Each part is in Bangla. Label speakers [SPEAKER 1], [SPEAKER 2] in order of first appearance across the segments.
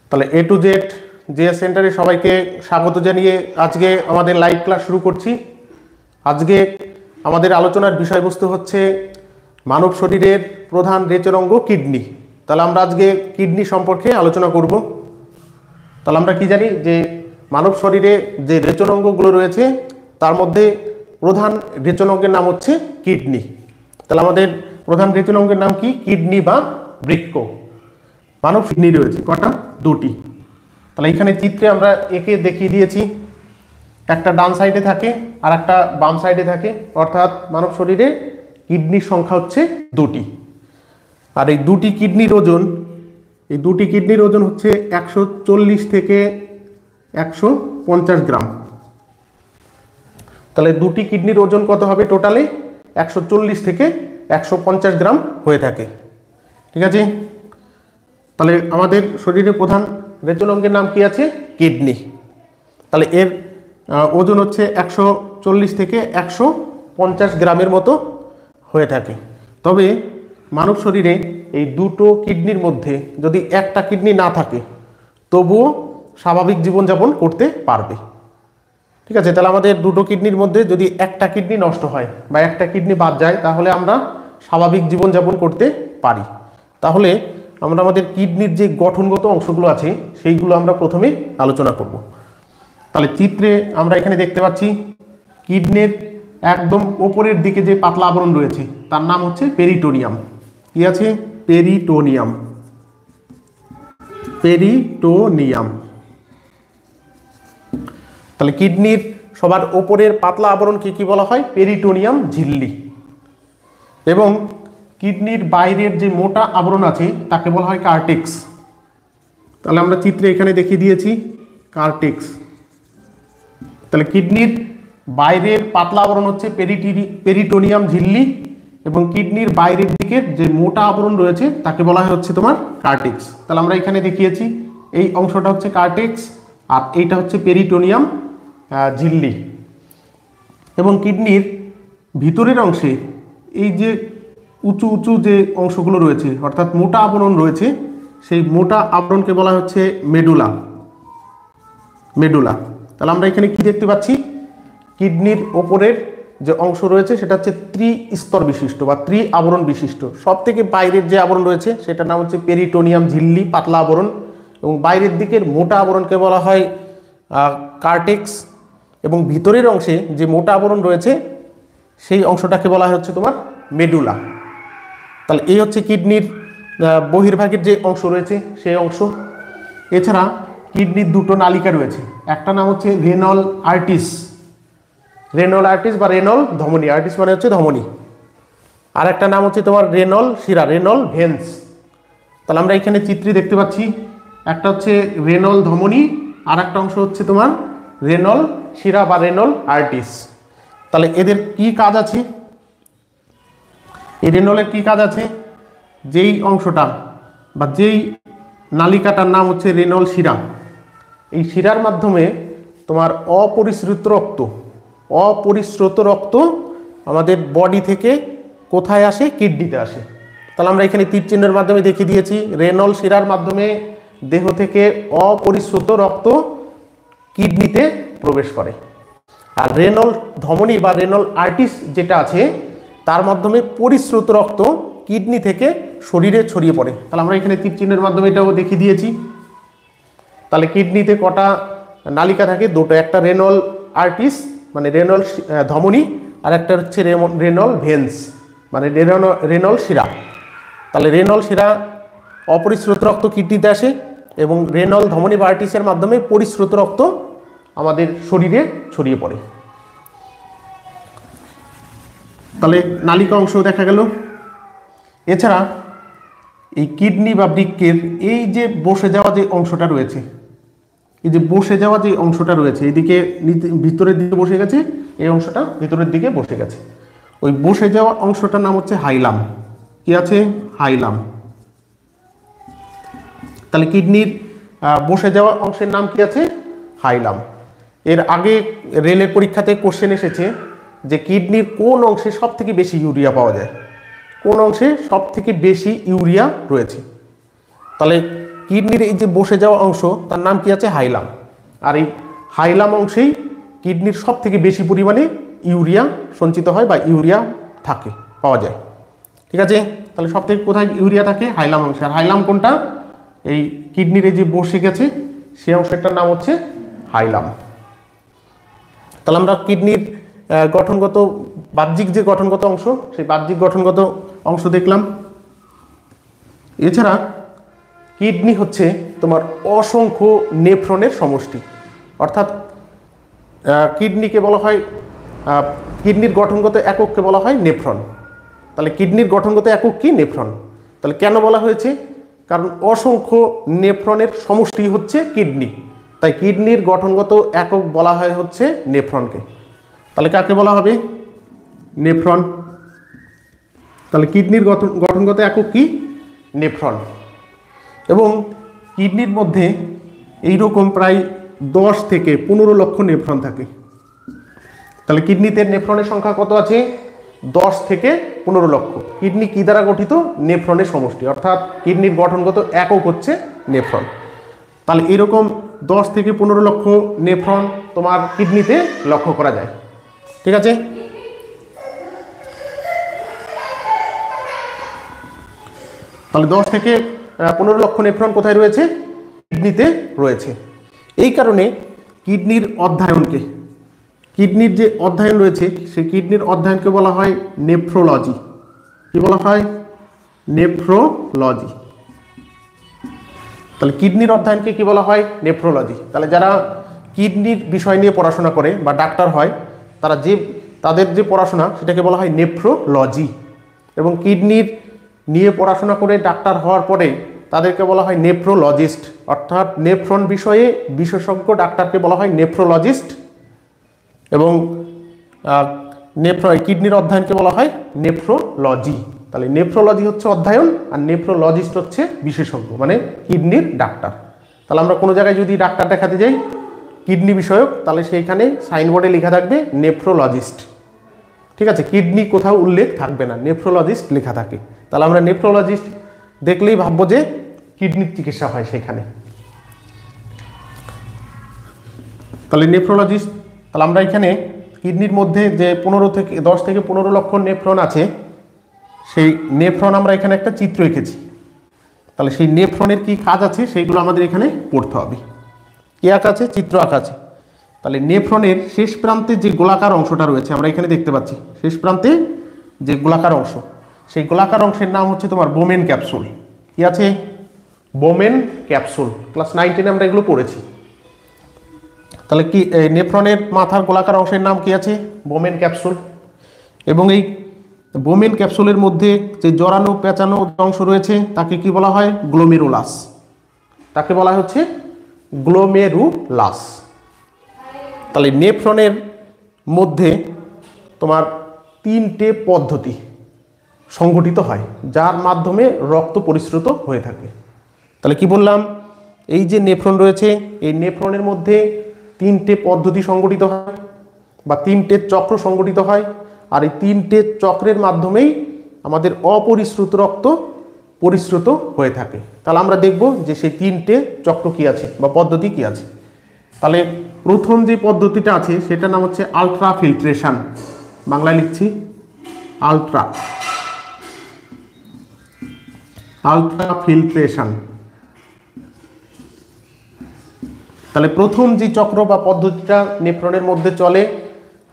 [SPEAKER 1] তাহলে এ টু জেড জিএস সেন্টারে সবাইকে স্বাগত জানিয়ে আজকে আমাদের লাইভ ক্লাস শুরু করছি। আজকে আমাদের আলোচনার বিষয়বস্তু হচ্ছে মানব শরীরের প্রধান রেচনাঙ্গ কিডনি। তাহলে আমরা আজকে কিডনি সম্পর্কে আলোচনা করব। তাহলে আমরা কি জানি যে মানব শরীরে যে রেচনাঙ্গগুলো রয়েছে তার মধ্যে প্রধান রেচনাঙ্গের নাম হচ্ছে কিডনি। তাহলে আমাদের প্রধান রেচনাঙ্গের নাম কি? কিডনি বা বৃক্ক। মানব কিডনি রয়েছে কটা? দুটি। তাহলে এখানে চিত্রে আমরা একে দেখিয়ে দিয়েছি, একটা ডান সাইডে থাকে আর একটা বাম সাইডে থাকে, অর্থাৎ মানব শরীরে কিডনির সংখ্যা হচ্ছে দুটি। আর এই দুটি কিডনির ওজন হচ্ছে 140 থেকে 150 গ্রাম। তাহলে দুটি কিডনির ওজন কত হবে? টোটালে 140 থেকে 150 গ্রাম হয়ে থাকে। ঠিক আছে, তাহলে আমাদের শরীরে প্রধান রেচনাঙ্গের নাম কি আছে? কিডনি। তাহলে এর ওজন হচ্ছে 140 থেকে 150 গ্রামের মতো হয়ে থাকে। তবে মানব শরীরে এই দুটো কিডনির মধ্যে যদি একটা কিডনি না থাকে তবুও স্বাভাবিক জীবনযাপন করতে পারবে। ঠিক আছে, তাহলে আমাদের দুটো কিডনির মধ্যে যদি একটা কিডনি নষ্ট হয় বা একটা কিডনি বাদ যায় তাহলে আমরা স্বাভাবিক জীবনযাপন করতে পারি। তাহলে আমরা আমাদের কিডনির যে গঠনগত অংশগুলো আছে সেইগুলো আমরা প্রথমে আলোচনা করব। তাহলে চিত্রে আমরা এখানে দেখতে পাচ্ছি কিডনির একদম ওপরের দিকে যে পাতলা আবরণ রয়েছে তার নাম হচ্ছে পেরিটোনিয়াম। কি আছে? পেরিটোনিয়াম। তাহলে কিডনির সবার ওপরের পাতলা আবরণকে কি বলা হয়? পেরিটোনিয়াম ঝিল্লি। এবং কিডনির বাইরের যে মোটা আবরণ আছে তাকে বলা হয় কার্টেক্স। তাহলে আমরা চিত্রে এখানে দেখিয়ে দিয়েছি কার্টেক্স। তাহলে কিডনির বাইরের পাতলা আবরণ হচ্ছে পেরিটোনিয়াম ঝিল্লি এবং কিডনির বাইরের দিকের যে মোটা আবরণ রয়েছে তাকে বলা হয় হচ্ছে তোমার কার্টেক্স। তাহলে আমরা এখানে দেখিয়েছি এই অংশটা হচ্ছে কার্টেক্স আর এইটা হচ্ছে পেরিটোনিয়াম ঝিল্লি। এবং কিডনির ভিতরের অংশে এই যে উঁচু উঁচু যে অংশগুলো রয়েছে অর্থাৎ মোটা আবরণ রয়েছে সেই মোটা আবরণকে বলা হচ্ছে মেডুলা। তাহলে আমরা এখানে কি দেখতে পাচ্ছি? কিডনির ওপরের যে অংশ রয়েছে সেটা হচ্ছে ত্রিস্তর বিশিষ্ট বা আবরণ বিশিষ্ট। সব থেকে বাইরের যে আবরণ রয়েছে সেটার নাম হচ্ছে পেরিটোনিয়াম ঝিল্লি, পাতলা আবরণ, এবং বাইরের দিকের মোটা আবরণকে বলা হয় কার্টেক্স, এবং ভিতরের অংশে যে মোটা আবরণ রয়েছে সেই অংশটাকে বলা হচ্ছে তোমার মেডুলা। তাহলে এই হচ্ছে কিডনির বহির্ভাগের যে অংশ রয়েছে সেই অংশ। এছাড়া কিডনির দুটো নালিকা রয়েছে, একটা নাম হচ্ছে রেনাল আর্টিস বা রেনল ধমনী। আর্টিস মানে হচ্ছে ধমনী। আর একটা নাম হচ্ছে তোমার রেনল শিরা, রেনল ভেন্স। তাহলে আমরা এখানে চিত্রে দেখতে পাচ্ছি একটা হচ্ছে রেনল ধমনী আর একটা অংশ হচ্ছে তোমার রেনল শিরা বা রেনল আর্টিস। তাহলে এদের কি কাজ আছে? এই রেনলের কি কাজ আছে? যেই অংশটা বা যেই নালিকাটার নাম হচ্ছে রেনল শিরা, এই শিরার মাধ্যমে তোমার অপরিশ্রুত রক্ত আমাদের বডি থেকে কোথায় আসে? কিডনিতে আসে। তাহলে আমরা এখানে তীর চিহ্নের মাধ্যমে দেখিয়ে দিয়েছি রেনল শিরার মাধ্যমে দেহ থেকে অপরিশ্রুত রক্ত কিডনিতে প্রবেশ করে। আর রেনল ধমনী বা রেনল আর্টিস যেটা আছে তার মাধ্যমে পরিশ্রুত রক্ত কিডনি থেকে শরীরে ছড়িয়ে পড়ে। তাহলে আমরা এখানে তীর চিহ্নের মাধ্যমে এটাও দেখিয়ে দিয়েছি। তাহলে কিডনিতে কটা নালিকা থাকে? দুটো, একটা রেনল আর্টিস মানে রেনল ধমনী আর একটা হচ্ছে রেনল ভেন্স মানে রেনল শিরা। তাহলে রেনল শিরা অপরিশ্রুত রক্ত কিডনিতে আসে এবং রেনল ধমনী বা আর্টিসের মাধ্যমে পরিশ্রুত রক্ত আমাদের শরীরে ছড়িয়ে পড়ে। তাহলে নালিকা অংশ দেখা গেল। এছাড়া এই কিডনি বা বৃক্কের এই যে বসে যাওয়া যে অংশটা রয়েছে, এইদিকে ভিতরের দিকে বসে গেছে, এই অংশটা ভিতরের দিকে বসে গেছে। ওই বসে যাওয়া অংশটার নাম হচ্ছে হাইলাম। কি আছে? হাইলাম। তাহলে কিডনির বসে যাওয়া অংশের নাম কি আছে? হাইলাম। এর আগে রেলের পরীক্ষাতে কোশ্চেন এসেছে যে কিডনির কোন অংশে সব থেকে বেশি ইউরিয়া পাওয়া যায়, কোন অংশে সব থেকে বেশি ইউরিয়া রয়েছে। তাহলে কিডনির এই যে বসে যাওয়া অংশ তার নাম কি আছে? হাইলাম। আর এই হাইলাম অংশেই কিডনির সব থেকে বেশি পরিমাণে ইউরিয়া সঞ্চিত হয় বা ইউরিয়া থাকে, পাওয়া যায়। ঠিক আছে, তাহলে সব থেকে কোথায় ইউরিয়া থাকে? হাইলাম অংশে। আর হাইলাম কোনটা? এই কিডনির এই যে বসে গেছে সেই অংশটার নাম হচ্ছে হাইলাম। তাহলে আমরা কিডনির গঠনগত বাহ্যিক যে গঠনগত অংশ, সেই বাহ্যিক গঠনগত অংশ দেখলাম। এছাড়া কিডনি হচ্ছে তোমার অসংখ্য নেফ্রনের সমষ্টি, অর্থাৎ কিডনিকে বলা হয়, কিডনির গঠনগত একককে বলা হয় নেফ্রন। তাহলে কিডনির গঠনগত একক কি? নেফ্রন। তাহলে কেন বলা হয়েছে? কারণ অসংখ্য নেফ্রনের সমষ্টি হচ্ছে কিডনি, তাই কিডনির গঠনগত একক বলা হয় হচ্ছে নেফ্রনকে। তাহলে কাকে বলা হবে? নেফ্রন। তাহলে কিডনির গঠনগত একক কি? নেফ্রন। এবং কিডনির মধ্যে এইরকম প্রায় 10 থেকে 15 লক্ষ নেফ্রন থাকে। তাহলে কিডনিতে নেফ্রনের সংখ্যা কত আছে? 10 থেকে 15 লক্ষ। কিডনি কি দ্বারা গঠিত? নেফ্রনের সমষ্টি, অর্থাৎ কিডনির গঠনগত একক হচ্ছে নেফ্রন। তাহলে এরকম 10 থেকে 15 লক্ষ নেফ্রন তোমার কিডনিতে লক্ষ্য করা যায়। ঠিক আছে, তাহলে 10 থেকে 15 লক্ষ নেফ্রন কোথায় রয়েছে? কিডনিতে রয়েছে। এই কারণে কিডনির অধ্যয়নকে, কিডনির যে অধ্যয়ন রয়েছে সেই কিডনির অধ্যয়নকে বলা হয় নেফ্রোলজি। কি বলা হয়? নেফ্রোলজি। তাহলে কিডনির অধ্যয়নকে কি বলা হয়? নেফ্রোলজি। তাহলে যারা কিডনির বিষয় নিয়ে পড়াশোনা করে বা ডাক্তার হয়, তাদের যে পড়াশোনা সেটাকে বলা হয় নেফ্রোলজি। এবং কিডনির নিয়ে পড়াশোনা করে ডাক্তার হওয়ার পরে তাদেরকে বলা হয় নেফ্রোলজিস্ট, অর্থাৎ নেফ্রন বিষয়ে বিশেষজ্ঞ ডাক্তারকে বলা হয় নেফ্রোলজিস্ট। এবং কিডনির অধ্যয়নকে বলা হয় নেফ্রোলজি। তাহলে নেফ্রোলজি হচ্ছে অধ্যয়ন আর নেফ্রোলজিস্ট হচ্ছে বিশেষজ্ঞ, মানে কিডনির ডাক্তার। তাহলে আমরা কোনো জায়গায় যদি ডাক্তার দেখাতে যাই কিডনি বিষয়ক, তাহলে সেইখানে সাইনবোর্ডে লেখা থাকবে নেফ্রোলজিস্ট। ঠিক আছে, কিডনি কোথাও উল্লেখ থাকবে না, নেফ্রোলজিস্ট লেখা থাকে। তাহলে আমরা নেফ্রোলজিস্ট দেখলেই ভাববো যে কিডনির চিকিৎসা হয় সেখানে। তাহলে নেফ্রোলজিস্ট, তাহলে আমরা এখানে কিডনির মধ্যে যে 10 থেকে 15 লক্ষ নেফ্রন আছে, সেই নেফ্রন আমরা এখানে একটা চিত্র এঁকেছি। তাহলে সেই নেফ্রনের কি কাজ আছে সেইগুলো আমাদের এখানে পড়তে হবে। কি আঁকা আছে? চিত্র আঁকা আছে। তাহলে নেফ্রনের শেষ প্রান্তে যে গোলাকার অংশটা রয়েছে আমরা এখানে দেখতে পাচ্ছি, শেষ প্রান্তে যে গোলাকার অংশ, সেই গোলাকার অংশের নাম হচ্ছে তোমার বোমেন ক্যাপসুল। কি আছে? Women capsule. ক্লাস 9-10 আমরা এগুলো পড়েছি। তাহলে কি নেফ্রনের মাথার গোলাকার অংশের নাম কি আছে? Women capsule. এবং এই বোমেন ক্যাপসুলের মধ্যে যে জড়ানো পেঁচানো অংশ রয়েছে তাকে কি বলা হয়? গ্লোমেরুলাস। তাকে বলা হচ্ছে গ্লোমেরুলাস। তাহলে নেফ্রনের মধ্যে তোমার 3টে পদ্ধতি সংঘটিত হয় যার মাধ্যমে রক্ত পরিশ্রুত হয়ে থাকে। তাহলে কি বললাম? এই যে নেফ্রন রয়েছে, এই নেফ্রনের মধ্যে 3টে পদ্ধতি সংঘটিত হয় বা 3টে চক্র সংঘটিত হয়। আর এই 3টে চক্রের মাধ্যমেই আমাদের অপরিশ্রুত রক্ত পরিশ্রুত হয়ে থাকে। তাহলে আমরা দেখব যে সেই 3টে চক্র কি আছে বা পদ্ধতি কি আছে। তাহলে প্রথম যে পদ্ধতিটা আছে সেটার নাম হচ্ছে আলট্রা ফিল্ট্রেশন। বাংলায় লিখছি আলট্রা ফিল্ট্রেশন। তাহলে প্রথম যে চক্র বা পদ্ধতিটা নেফ্রনের মধ্যে চলে,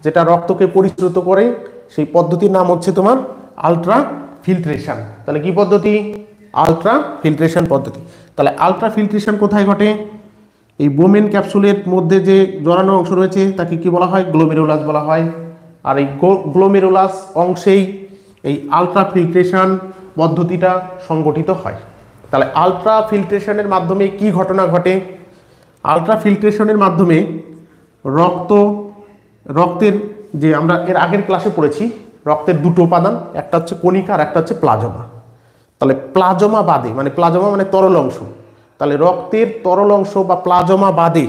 [SPEAKER 1] যেটা রক্তকে পরিশ্রুত করে, সেই পদ্ধতির নাম হচ্ছে তোমার আলট্রা ফিল্ট্রেশন। তাহলে কি পদ্ধতি? আলট্রা ফিল্ট্রেশন পদ্ধতি। তাহলে আলট্রা ফিল্ট্রেশন কোথায় ঘটে? এই বোমেন ক্যাপসুলের মধ্যে যে জড়ানো অংশ রয়েছে তাকে কি বলা হয়? গ্লোমেরুলাস বলা হয়। আর এই গ্লোমেরুলাস অংশেই এই আলট্রা ফিল্ট্রেশন পদ্ধতিটা সংগঠিত হয়। তাহলে আলট্রা ফিল্ট্রেশনের মাধ্যমে কি ঘটনা ঘটে? আলট্রা ফিল্ট্রেশনের মাধ্যমে রক্তের যে আমরা এর আগের ক্লাসে পড়েছি, রক্তের 2টো উপাদান, একটা হচ্ছে কণিকা আর একটা হচ্ছে প্লাজমা। তাহলে প্লাজমা বাদে, মানে প্লাজমা মানে তরল অংশ, তাহলে রক্তের তরল অংশ বা প্লাজমা বাদে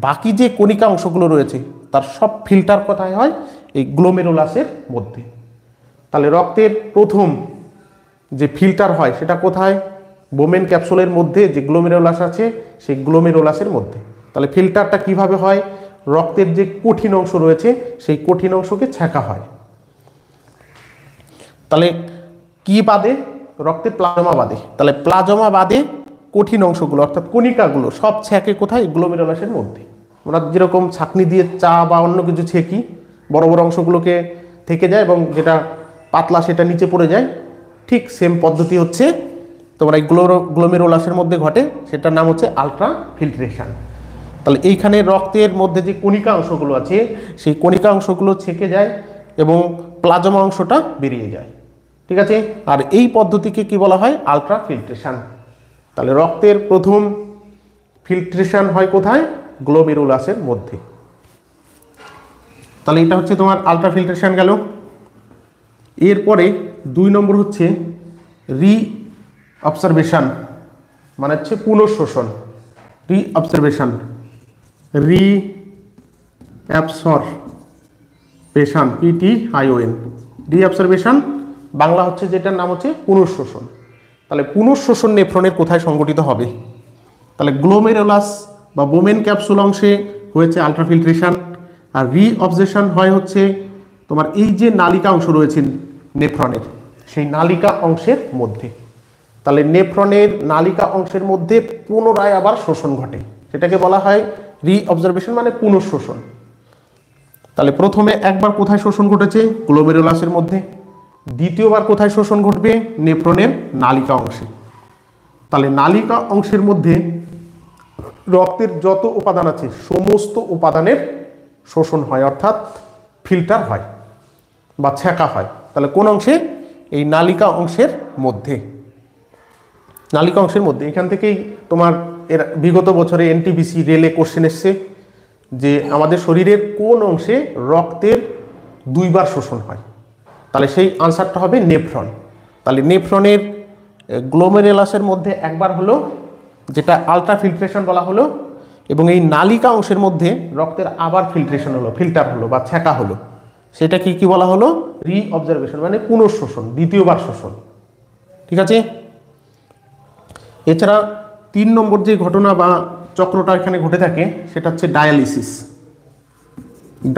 [SPEAKER 1] বাকি যে কণিকা অংশগুলো রয়েছে তার সব ফিল্টার কোথায় হয়? এই গ্লোমেরুলাসের মধ্যে। তাহলে রক্তের প্রথম যে ফিল্টার হয় সেটা কোথায়? বোমেন ক্যাপসুলের মধ্যে যে গ্লোমেরুলাস আছে সেই গ্লোমেরুলাসের মধ্যে। তাহলে ফিল্টারটা কিভাবে হয়, রক্তের যে কঠিন অংশ রয়েছে সেই কঠিন অংশকে ছেঁকা হয়। তাহলে কি বাদে, রক্তের প্লাজমা বাদে। তাহলে প্লাজমা বাদে কঠিন অংশগুলো অর্থাৎ কণিকাগুলো সব ছেঁকে কোথায়, গ্লোমেরুলাসের মধ্যে। আমরা যেরকম ছাঁকনি দিয়ে চা বা অন্য কিছু ছেঁকি, বড় বড় অংশগুলোকে থেকে যায় এবং যেটা পাতলা সেটা নিচে পড়ে যায়, ঠিক সেম পদ্ধতি হচ্ছে তোমার এই গ্লোমেরুলাসের মধ্যে ঘটে, সেটার নাম হচ্ছে আলট্রা ফিল্ট্রেশন। তাহলে এইখানে রক্তের মধ্যে যে কণিকা অংশগুলো আছে সেই কণিকা অংশগুলো ছেঁকে যায় এবং প্লাজমা অংশটা বেরিয়ে যায়, ঠিক আছে। আর এই পদ্ধতিকে কি বলা হয়, আলট্রা ফিল্ট্রেশন। তাহলে রক্তের প্রথম ফিল্ট্রেশন হয় কোথায়, গ্লোমেরুলাসের মধ্যে। তাহলে এটা হচ্ছে তোমার আলট্রা ফিল্ট্রেশন গেল। এরপরে 2 নম্বর হচ্ছে রিঅবজারভেশন, মানে হচ্ছে পুনঃশোষণ। রিঅবজারভেশন, রিঅবজারভেশন, PTION, রিঅবজারভেশন বাংলা হচ্ছে যেটার নাম হচ্ছে পুনঃশোষণ। তাহলে পুনঃশোষণ নেফ্রনের কোথায় সংঘটিত হবে, তাহলে গ্লোমেরুলাস বা বোমেন ক্যাপসুল অংশে হয়েছে আলট্রাফিল্ট্রেশন। আর রিঅবজারভেশন হয় হচ্ছে তোমার এই যে নালিকা অংশ রয়েছে নেফ্রনের, সেই নালিকা অংশের মধ্যে। তাহলে নেফ্রনের নালিকা অংশের মধ্যে পুনরায় আবার শোষণ ঘটে, সেটাকে বলা হয় রিঅবজারভেশন, মানে পুনঃশোষণ। তাহলে প্রথমে একবার কোথায় শোষণ ঘটেছে, গ্লোমেরুলাসের মধ্যে। দ্বিতীয়বার কোথায় শোষণ ঘটবে, নেফ্রনের নালিকা অংশে। তাহলে নালিকা অংশের মধ্যে রক্তের যত উপাদান আছে সমস্ত উপাদানের শোষণ হয়, অর্থাৎ ফিল্টার হয় বা ছেঁকা হয়। তাহলে কোন অংশে, এই নালিকা অংশের মধ্যে। নালিকা অংশের মধ্যে এখান থেকেই তোমার এর বিগত বছরে NTPC রেলে কোশ্চেন এসছে যে আমাদের শরীরের কোন অংশে রক্তের 2 বার শোষণ হয়। তাহলে সেই আনসারটা হবে নেফ্রন। তাহলে নেফ্রনের গ্লোমেরুলাসের মধ্যে একবার হলো, যেটা আলট্রা ফিল্ট্রেশন বলা হলো, এবং এই নালিকা অংশের মধ্যে রক্তের আবার ফিল্ট্রেশন হলো, ফিল্টার হলো বা ছেঁকা হলো, সেটা কি বলা হলো, রিঅবজারভেশন, মানে পুনঃশোষণ, দ্বিতীয়বার শোষণ, ঠিক আছে। এছাড়া 3 নম্বর যে ঘটনা বা চক্রটা এখানে ঘটে থাকে সেটা হচ্ছে ডায়ালিসিস।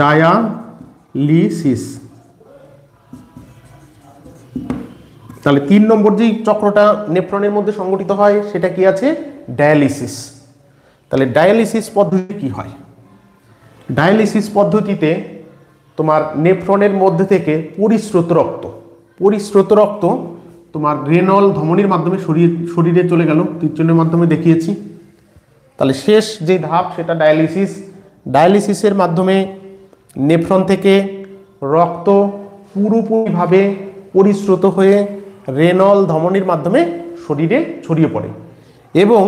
[SPEAKER 1] ডায়ালিসিস, তাহলে 3 নম্বর যে চক্রটা নেফ্রনের মধ্যে সংঘটিত হয় সেটা কি আছে, ডায়ালিসিস। তাহলে ডায়ালিসিস পদ্ধতি কি হয়, ডায়ালিসিস পদ্ধতিতে তোমার নেফ্রনের মধ্যে থেকে পরিস্রোত রক্ত তোমার রেনল ধমনির মাধ্যমে শরীরে চলে গেল, তীরচিহ্নের মাধ্যমে দেখিয়েছি। তাহলে শেষ যে ধাপ সেটা ডায়ালিসিস। ডায়ালিসিসের মাধ্যমে নেফ্রন থেকে রক্ত পুরোপুরিভাবে পরিস্রুত হয়ে রেনল ধমনির মাধ্যমে শরীরে ছড়িয়ে পড়ে এবং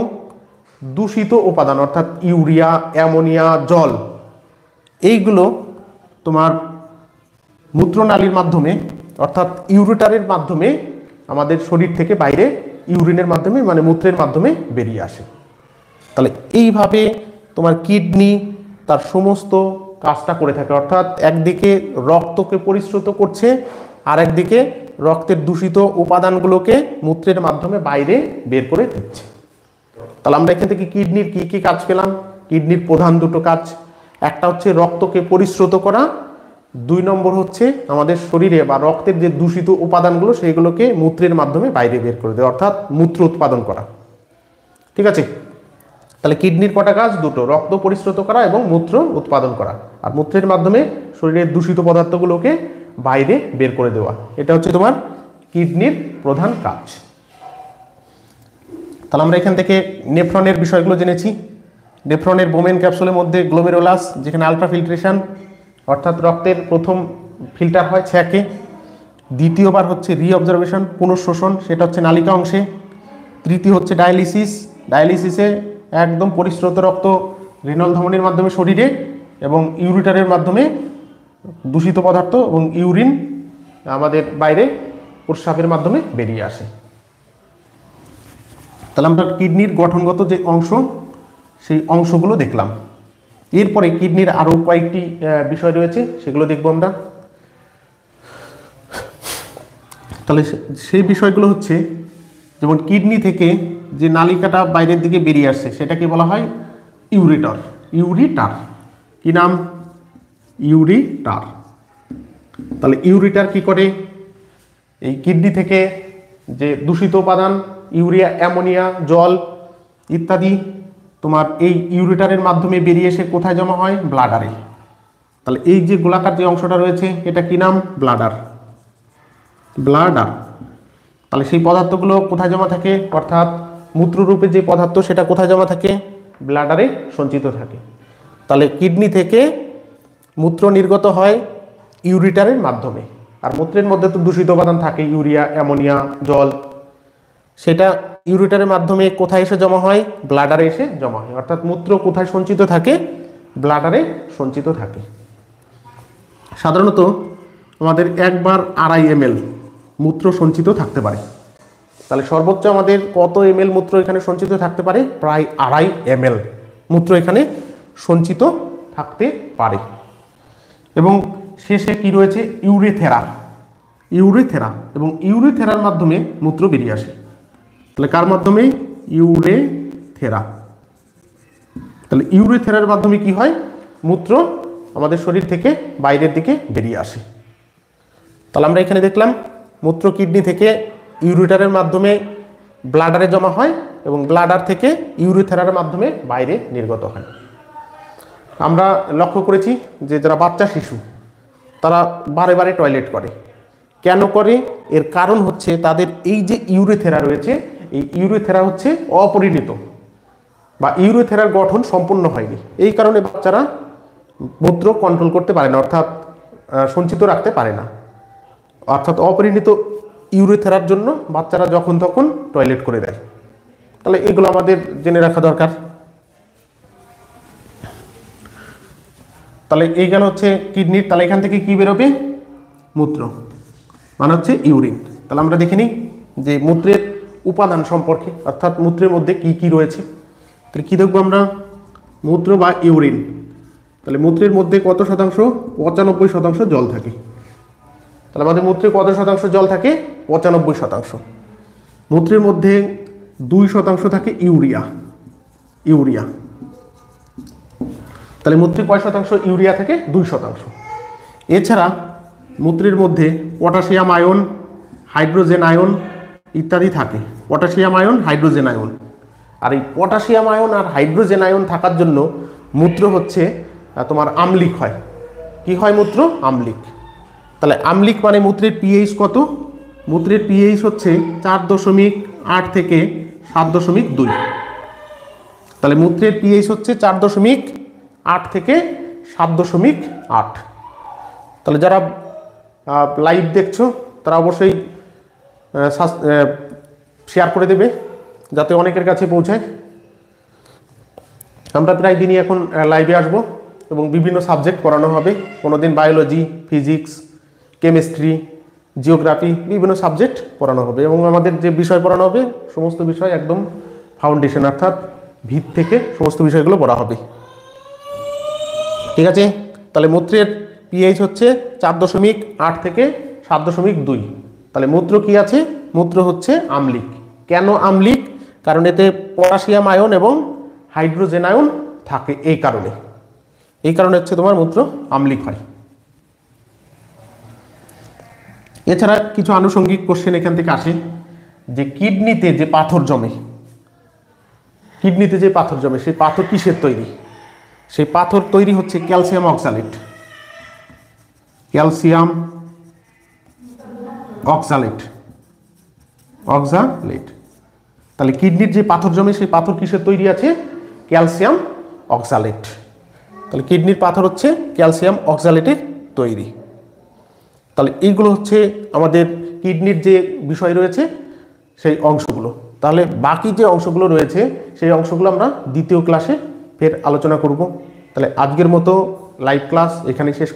[SPEAKER 1] দূষিত উপাদান অর্থাৎ ইউরিয়া, অ্যামোনিয়া, জল, এইগুলো তোমার মূত্রনালীর মাধ্যমে অর্থাৎ ইউরেটারের মাধ্যমে আমাদের শরীর থেকে বাইরে ইউরিনের মাধ্যমে, মানে মূত্রের মাধ্যমে বেরিয়ে আসে। তাহলে এইভাবে তোমার কিডনি তার সমস্ত কাজটা করে থাকে, অর্থাৎ একদিকে রক্তকে পরিশ্রুত করছে আর একদিকে রক্তের দূষিত উপাদানগুলোকে মূত্রের মাধ্যমে বাইরে বের করে দিচ্ছে। তাহলে আমরা এখান থেকে কিডনির কি কি কাজ পেলাম, কিডনির প্রধান 2টো কাজ, একটা হচ্ছে রক্তকে পরিশ্রুত করা, 2 নম্বর হচ্ছে আমাদের শরীরে বা রক্তের যে দূষিত উপাদানগুলো সেইগুলোকে মূত্রের মাধ্যমে বাইরে বের করে দেওয়া, অর্থাৎ মূত্র উৎপাদন করা, ঠিক আছে। তাহলে কিডনির কটা কাজ, 2টো, রক্ত পরিশ্রুত করা এবং মূত্র উৎপাদন করা, আর মূত্রের মাধ্যমে শরীরের দূষিত পদার্থগুলোকে বাইরে বের করে দেওয়া। এটা হচ্ছে তোমার কিডনির প্রধান কাজ। তাহলে আমরা এখান থেকে নেফ্রনের বিষয়গুলো জেনেছি। নেফ্রনের বোমেন ক্যাপসুলের মধ্যে গ্লোমেরুলাস, যেখানে আলট্রা ফিল্ট্রেশন অর্থাৎ রক্তের প্রথম ফিল্টার হয় ছেঁকে, দ্বিতীয়বার হচ্ছে রিঅবজারভেশন, পুনঃশোষণ, সেটা হচ্ছে নালিকা অংশে, তৃতীয় হচ্ছে ডায়ালিসিস। ডায়ালিসিসে একদম পরিশ্রুত রক্ত রেনল ধমনির মাধ্যমে শরীরে এবং ইউরিটারের মাধ্যমে দূষিত পদার্থ এবং ইউরিন আমাদের বাইরে প্রস্রাবের মাধ্যমে বেরিয়ে আসে। তাহলে আমরা কিডনির গঠনগত যে অংশ সেই অংশগুলো দেখলাম। এরপরে কিডনির আরও কয়েকটি বিষয় রয়েছে, সেগুলো দেখব আমরা। তাহলে সেই বিষয়গুলো হচ্ছে যেমন কিডনি থেকে যে নালিকাটা বাইরের দিকে বেরিয়ে আসছে সেটাকে বলা হয় ইউরেটর। ইউরিটার কি নাম? ইউরিটার। তাহলে ইউরিটার কি করে? এই কিডনি থেকে যে দূষিত উপাদান ইউরিয়া, অ্যামোনিয়া, জল ইত্যাদি তোমার এই ইউরিটারের মাধ্যমে বেরিয়ে এসে কোথায় জমা হয়? ব্লাডারে। তাহলে এই যে গোলাকার যে অংশটা রয়েছে এটা কি নাম? ব্লাডার। ব্লাডার। তাহলে সেই পদার্থগুলো কোথায় জমা থাকে? অর্থাৎ মূত্ররূপে যে পদার্থ সেটা কোথায় জমা থাকে? ব্লাডারে সঞ্চিত থাকে। তাহলে কিডনি থেকে মূত্র নির্গত হয় ইউরিটারের মাধ্যমে, আর মূত্রের মধ্যে তো দূষিত উপাদান থাকে, ইউরিয়া, অ্যামোনিয়া, জল, সেটা ইউরিটারের মাধ্যমে কোথায় এসে জমা হয়? ব্লাডারে এসে জমা হয়। অর্থাৎ মূত্র কোথায় সঞ্চিত থাকে? ব্লাডারে সঞ্চিত থাকে। সাধারণত আমাদের 1/2 ml মূত্র সঞ্চিত থাকতে পারে। তাহলে সর্বোচ্চ আমাদের কত ml মূত্র এখানে সঞ্চিত থাকতে পারে? প্রায় 2.5 ml মূত্র এখানে সঞ্চিত থাকতে পারে। এবং শেষে কি রয়েছে? ইউরিথেরা। ইউরিথেরা, এবং ইউরিথেরার মাধ্যমে মূত্র বেরিয়ে আসে। তাহলে কার মাধ্যমে? ইউরেথেরা। তাহলে ইউরিথেরার মাধ্যমে কি হয়? মূত্র আমাদের শরীর থেকে বাইরের দিকে বেরিয়ে আসে। তাহলে আমরা এখানে দেখলাম মূত্র কিডনি থেকে ইউরিটারের মাধ্যমে ব্লাডারে জমা হয় এবং ব্লাডার থেকে ইউরিথেরার মাধ্যমে বাইরে নির্গত হয়। আমরা লক্ষ্য করেছি যে যারা বাচ্চা শিশু তারা বারে বারে টয়লেট করে। কেন করে? এর কারণ হচ্ছে তাদের এই যে ইউরিথেরা রয়েছে, এই ইউরিথেরা হচ্ছে অপরিণত বা ইউরিথেরার গঠন সম্পূর্ণ হয়নি। এই কারণে বাচ্চারা মূত্র কন্ট্রোল করতে পারে না, অর্থাৎ সঞ্চিত রাখতে পারে না। অর্থাৎ অপরিণত ইউরিথেরার জন্য বাচ্চারা যখন তখন টয়লেট করে দেয়। তাহলে এগুলো আমাদের জেনে রাখা দরকার। তাহলে এই গেল হচ্ছে কিডনির। তাহলে এখান থেকে কি বেরোবে? মূত্র, মানে হচ্ছে ইউরিন। তাহলে আমরা দেখে নিই যে মূত্রের উপাদান সম্পর্কে, অর্থাৎ মূত্রের মধ্যে কি কি রয়েছে। তাহলে কি দেখবো আমরা? মূত্র বা ইউরিন। তাহলে মূত্রের মধ্যে কত শতাংশ? 95% জল থাকে। তাহলে আমাদের মূত্রে কত শতাংশ জল থাকে? 95%। মূত্রের মধ্যে 2% থাকে ইউরিয়া। ইউরিয়া। তাহলে মূত্রে কয় শতাংশ ইউরিয়া থাকে? 2%। এছাড়া মূত্রের মধ্যে পটাশিয়াম আয়ন, হাইড্রোজেন আয়ন ইত্যাদি থাকে। Potassium ion, hydrogen ion. আর এই পটাশিয়াম আয়ন আর হাইড্রোজেন আয়ন থাকার জন্য মূত্র হচ্ছে তোমার আম্লিক হয়। কি হয়? মূত্র আম্লিক। তাহলে আম্লিক মানে মূত্রের পিএইচ কত? মূত্রের পিএইচ হচ্ছে 4.8 থেকে 7.2। তাহলে মূত্রের পিএইচ হচ্ছে 4.8 থেকে 7.8। তাহলে যারা লাইভ দেখছো তারা অবশ্যই শেয়ার করে দেবে যাতে অনেকের কাছে পৌঁছায়। আমরা প্রায় দিনই এখন লাইভে আসবো এবং বিভিন্ন সাবজেক্ট পড়ানো হবে। কোনোদিন বায়োলজি, ফিজিক্স, কেমিস্ট্রি, জিওগ্রাফি, বিভিন্ন সাবজেক্ট পড়ানো হবে এবং আমাদের যে বিষয় পড়ানো হবে সমস্ত বিষয় একদম ফাউন্ডেশন, অর্থাৎ ভিত থেকে সমস্ত বিষয়গুলো পড়া হবে। ঠিক আছে? তাহলে মূত্রের পিএইচ হচ্ছে 4.8 থেকে 7.2। তাহলে মূত্র কি আছে? মূত্র হচ্ছে আম্লিক। কেন আম্লিক? কারণ এতে পটাশিয়াম আয়ন এবং হাইড্রোজেন আয়ন থাকে। এই কারণে হচ্ছে তোমার মূত্র আম্লিক হয়। এছাড়া কিছু আনুষঙ্গিক কোশ্চেন এখান থেকে আসে যে কিডনিতে যে পাথর জমে, কিডনিতে যে পাথর জমে সেই পাথর কিসের তৈরি? সেই পাথর তৈরি হচ্ছে calcium oxalate. Calcium oxalate. Oxalate. তাহলে কিডনির যে পাথর জমে সেই পাথর কিসের তৈরি আছে? Calcium oxalate. তাহলে কিডনির পাথর হচ্ছে ক্যালসিয়াম অক্সালেটের তৈরি। তাহলে এইগুলো হচ্ছে আমাদের কিডনির যে বিষয় রয়েছে সেই অংশগুলো। তাহলে বাকি যে অংশগুলো রয়েছে সেই অংশগুলো আমরা দ্বিতীয় ক্লাসে ফের আলোচনা করব। তাহলে আজকের মতো লাইভ ক্লাস এখানে শেষ করা।